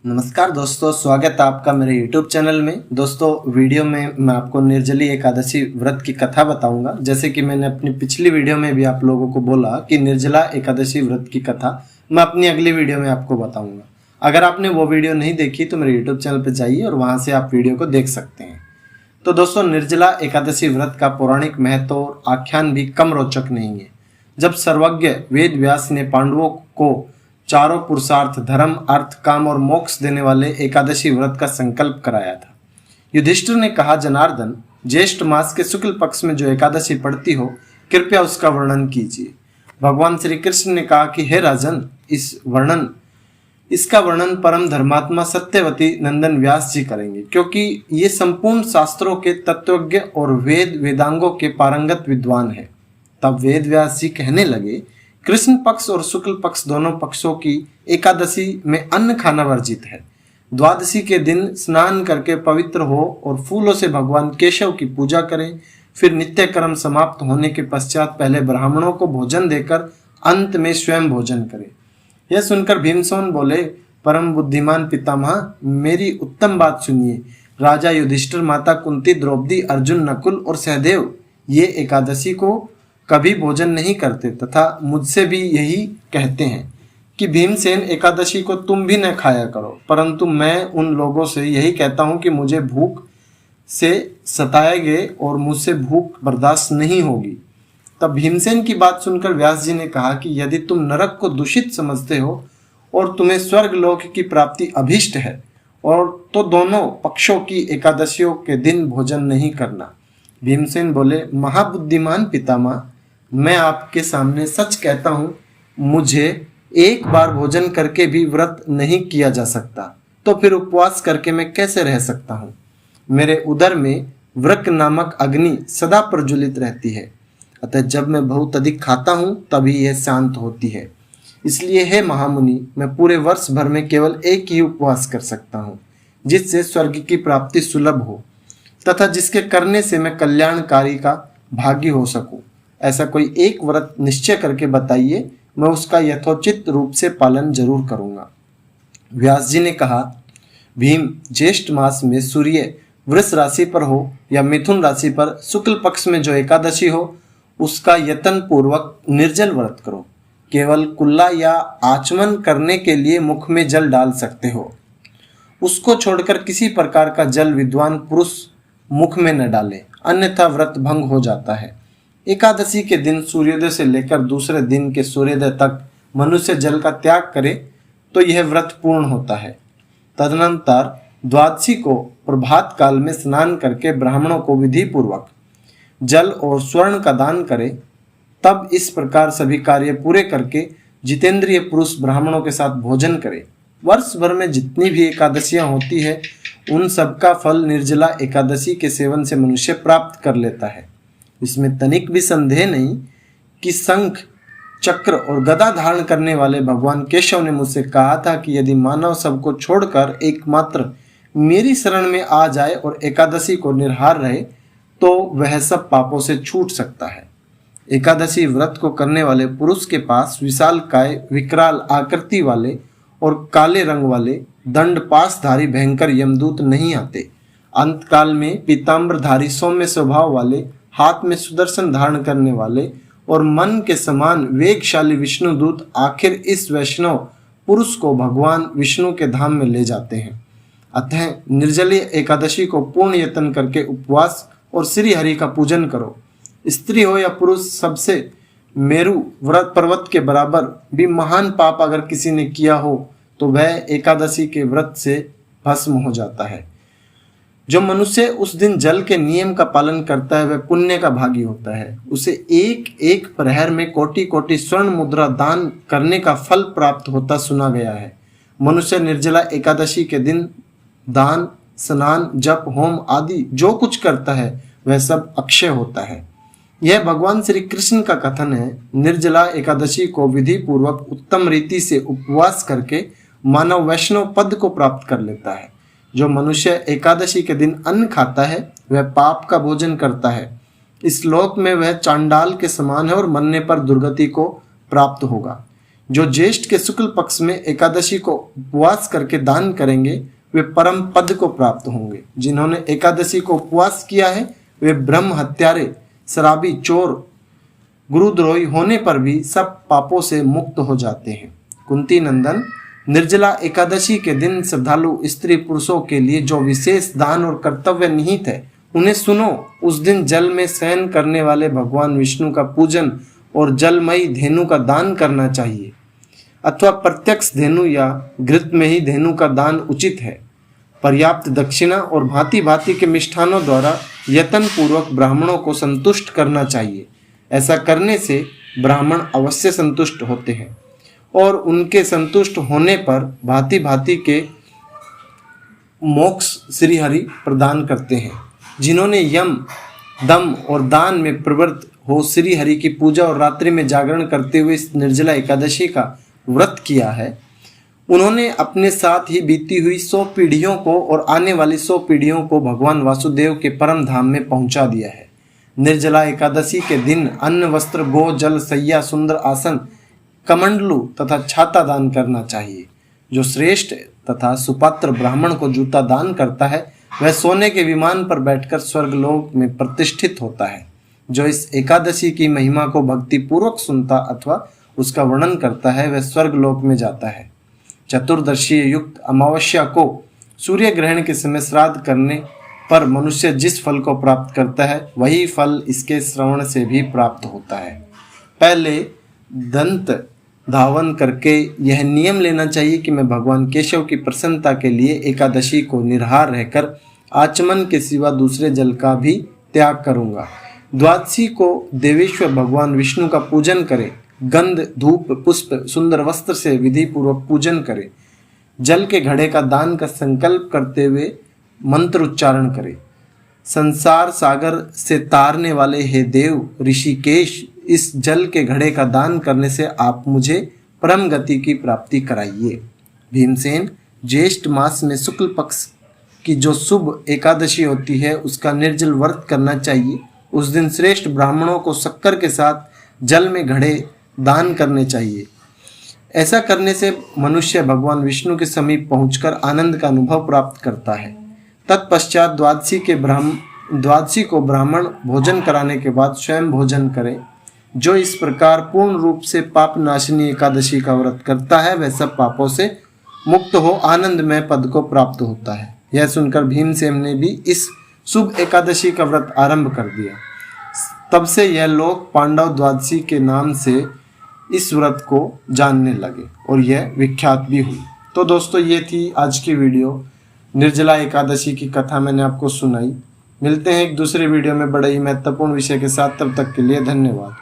नमस्कार दोस्तों, स्वागत है आपका मेरे YouTube चैनल में। दोस्तों, वीडियो में मैं आपको निर्जली एकादशी व्रत की कथा बताऊंगा। जैसे कि मैंने अपनी पिछली वीडियो में भी आप लोगों को बोला कि निर्जला एकादशी व्रत की कथा मैं अपनी अगली वीडियो में आपको बताऊंगा। अगर आपने वो वीडियो नहीं देखी तो मेरे YouTube चैनल पर जाइए और वहाँ से आप वीडियो को देख सकते हैं। तो दोस्तों, निर्जला एकादशी व्रत का पौराणिक महत्व और आख्यान भी कम रोचक नहीं है। जब सर्वज्ञ वेद व्यास ने पांडवों को चारों पुरुषार्थ धर्म, अर्थ, काम और मोक्ष देने वाले एकादशी व्रत का संकल्प कराया था। युधिष्ठिर ने कहा, जनार्दन, ज्येष्ठ मास के शुक्ल पक्ष में जो एकादशी पड़ती हो, कृपया उसका वर्णन कीजिए। भगवान श्री कृष्ण ने कहा कि हे राजन, इसका वर्णन परम धर्मात्मा सत्यवती नंदन व्यास जी करेंगे, क्योंकि ये संपूर्ण शास्त्रों के तत्वज्ञ और वेदांगों के पारंगत विद्वान है। तब वेद व्यास जी कहने लगे, कृष्ण पक्ष और शुक्ल पक्ष दोनों पक्षों की एकादशी में अन्न खाना वर्जित है। द्वादशी के दिन स्नान करके पवित्र हो और फूलों से भगवान केशव की पूजा करें। फिर नित्य कर्म समाप्त होने के पश्चात पहले ब्राह्मणों को भोजन देकर अंत में स्वयं भोजन करें। यह सुनकर भीमसेन बोले, परम बुद्धिमान पितामह, मेरी उत्तम बात सुनिए। राजा युधिष्ठिर, माता कुंती, द्रौपदी, अर्जुन, नकुल और सहदेव ये एकादशी को कभी भोजन नहीं करते तथा मुझसे भी यही कहते हैं कि भीमसेन, एकादशी को तुम भी न खाया करो। परंतु मैं उन लोगों से यही कहता हूँ कि मुझे भूख से सताएंगे और मुझसे भूख बर्दाश्त नहीं होगी। तब भीमसेन की बात सुनकर व्यास जी ने कहा कि यदि तुम नरक को दूषित समझते हो और तुम्हें स्वर्ग लोक की प्राप्ति अभीष्ट है और तो दोनों पक्षों की एकादशियों के दिन भोजन नहीं करना। भीमसेन बोले, महाबुद्धिमान पितामह, मैं आपके सामने सच कहता हूँ, मुझे एक बार भोजन करके भी व्रत नहीं किया जा सकता, तो फिर उपवास करके मैं कैसे रह सकता हूँ। मेरे उदर में वृक नामक अग्नि सदा प्रज्वलित रहती है, अतः जब मैं बहुत अधिक खाता हूँ तभी यह शांत होती है। इसलिए हे महामुनि, मैं पूरे वर्ष भर में केवल एक ही उपवास कर सकता हूँ, जिससे स्वर्ग की प्राप्ति सुलभ हो तथा जिसके करने से मैं कल्याणकारी का भागी हो सकूं। ऐसा कोई एक व्रत निश्चय करके बताइए, मैं उसका यथोचित रूप से पालन जरूर करूंगा। व्यास जी ने कहा, भीम, ज्येष्ठ मास में सूर्य वृष राशि पर हो या मिथुन राशि पर शुक्ल पक्ष में जो एकादशी हो, उसका यत्न पूर्वक निर्जल व्रत करो। केवल कुल्ला या आचमन करने के लिए मुख में जल डाल सकते हो। उसको छोड़कर किसी प्रकार का जल विद्वान पुरुष मुख में न डाले, अन्यथा व्रत भंग हो जाता है। एकादशी के दिन सूर्योदय से लेकर दूसरे दिन के सूर्योदय तक मनुष्य जल का त्याग करे तो यह व्रत पूर्ण होता है। तदनंतर द्वादशी को प्रभात काल में स्नान करके ब्राह्मणों को विधि पूर्वक जल और स्वर्ण का दान करे। तब इस प्रकार सभी कार्य पूरे करके जितेंद्रिय पुरुष ब्राह्मणों के साथ भोजन करे। वर्ष भर में जितनी भी एकादशियां होती है, उन सबका फल निर्जला एकादशी के सेवन से मनुष्य प्राप्त कर लेता है। इसमें तनिक भी संदेह नहीं कि शंख, चक्र और गदा धारण करने वाले भगवान केशव ने मुझसे कहा था कि यदि मानव सबको छोड़कर एकमात्र मेरी शरण में आ जाए और एकादशी को निर्हार रहे तो वह सब पापों से छूट सकता है। एकादशी व्रत को करने वाले पुरुष के पास विशाल काय, विकराल आकृति वाले और काले रंग वाले दंड पासधारी भयंकर यमदूत नहीं आते। अंतकाल में पीताम्बरधारी सौम्य स्वभाव वाले, हाथ में सुदर्शन धारण करने वाले और मन के समान वेगशाली विष्णुदूत आखिर इस वैष्णव पुरुष को भगवान विष्णु के धाम में ले जाते हैं। अतः निर्जली एकादशी को पूर्ण यत्न करके उपवास और श्री हरि का पूजन करो। स्त्री हो या पुरुष, सबसे मेरु व्रत पर्वत के बराबर भी महान पाप अगर किसी ने किया हो तो वह एकादशी के व्रत से भस्म हो जाता है। जो मनुष्य उस दिन जल के नियम का पालन करता है वह पुण्य का भागी होता है। उसे एक एक प्रहर में कोटि कोटि स्वर्ण मुद्रा दान करने का फल प्राप्त होता सुना गया है। मनुष्य निर्जला एकादशी के दिन दान, स्नान, जप, होम आदि जो कुछ करता है वह सब अक्षय होता है। यह भगवान श्री कृष्ण का कथन है। निर्जला एकादशी को विधि पूर्वक उत्तम रीति से उपवास करके मानव वैष्णव पद को प्राप्त कर लेता है। जो मनुष्य एकादशी के दिन अन्न खाता है वह पाप का भोजन करता है। इस लोक में वह चांडाल के समान है और मरने पर दुर्गति को प्राप्त होगा। जो ज्येष्ठ के शुक्ल पक्ष में एकादशी को उपवास करके दान करेंगे वे परम पद को प्राप्त होंगे। जिन्होंने एकादशी को उपवास किया है वे ब्रह्म हत्यारे, शराबी, चोर, गुरुद्रोही होने पर भी सब पापों से मुक्त हो जाते हैं। कुंती नंदन, निर्जला एकादशी के दिन श्रद्धालु स्त्री पुरुषों के लिए जो विशेष दान और कर्तव्य निहित है उन्हें सुनो। उस दिन जल में शयन करने वाले भगवान विष्णु का पूजन और जलमयी धेनु का दान करना चाहिए, अथवा प्रत्यक्ष धेनु या घृत में ही धेनु का दान उचित है। पर्याप्त दक्षिणा और भांति भांति के मिष्ठानों द्वारा यत्न पूर्वक ब्राह्मणों को संतुष्ट करना चाहिए। ऐसा करने से ब्राह्मण अवश्य संतुष्ट होते हैं और उनके संतुष्ट होने पर भांति भांति के मोक्ष श्री हरि प्रदान करते हैं। जिन्होंने यम, दम और दान में प्रवृत्त हो श्री हरि की पूजा और रात्रि में जागरण करते हुए इस निर्जला एकादशी का व्रत किया है, उन्होंने अपने साथ ही बीती हुई 100 पीढ़ियों को और आने वाली 100 पीढ़ियों को भगवान वासुदेव के परम धाम में पहुंचा दिया है। निर्जला एकादशी के दिन अन्न, वस्त्र, गो, जल, सैया, सुंदर आसन, कमंडलू तथा छाता दान करना चाहिए। जो श्रेष्ठ तथा सुपात्र ब्राह्मण को जूता दान करता है वह सोने के विमान पर बैठकर स्वर्गलोक में प्रतिष्ठित होता है। जो इस एकादशी की महिमा को भक्ति पूर्वक सुनता अथवा उसका वर्णन करता है वह स्वर्गलोक में जाता है। चतुर्दशी युक्त अमावस्या को सूर्य ग्रहण के समय श्राद्ध करने पर मनुष्य जिस फल को प्राप्त करता है वही फल इसके श्रवण से भी प्राप्त होता है। पहले दंत धावन करके यह नियम लेना चाहिए कि मैं भगवान केशव की प्रसन्नता के लिए एकादशी को निराहार रहकर आचमन के सिवा दूसरे जल का भी त्याग करूंगा। द्वादशी को देवेश्वर भगवान विष्णु का पूजन करें। गंध, धूप, पुष्प, सुंदर वस्त्र से विधि पूर्वक पूजन करें। जल के घड़े का दान का संकल्प करते हुए मंत्र उच्चारण करें। संसार सागर से तारने वाले हे देव ऋषिकेश, इस जल के घड़े का दान करने से आप मुझे परम गति की प्राप्ति कराइए। भीमसेन, ज्येष्ठ मास में शुक्ल पक्ष की जो शुभ एकादशी होती है उसका निर्जल व्रत करना चाहिए। उस दिन श्रेष्ठ ब्राह्मणों को शक्कर के साथ जल में घड़े दान करने चाहिए। ऐसा करने से मनुष्य भगवान विष्णु के समीप पहुंचकर आनंद का अनुभव प्राप्त करता है। तत्पश्चात द्वादशी को ब्राह्मण भोजन कराने के बाद स्वयं भोजन करे। जो इस प्रकार पूर्ण रूप से पाप नाशिनी एकादशी का व्रत करता है वह सब पापों से मुक्त हो आनंदमय पद को प्राप्त होता है। यह सुनकर भीमसेन ने भी इस शुभ एकादशी का व्रत आरंभ कर दिया। तब से यह लोग पांडव द्वादशी के नाम से इस व्रत को जानने लगे और यह विख्यात भी हुई। तो दोस्तों ये थी आज की वीडियो, निर्जला एकादशी की कथा मैंने आपको सुनाई। मिलते हैं एक दूसरे वीडियो में बड़े ही महत्वपूर्ण विषय के साथ, तब तक के लिए धन्यवाद।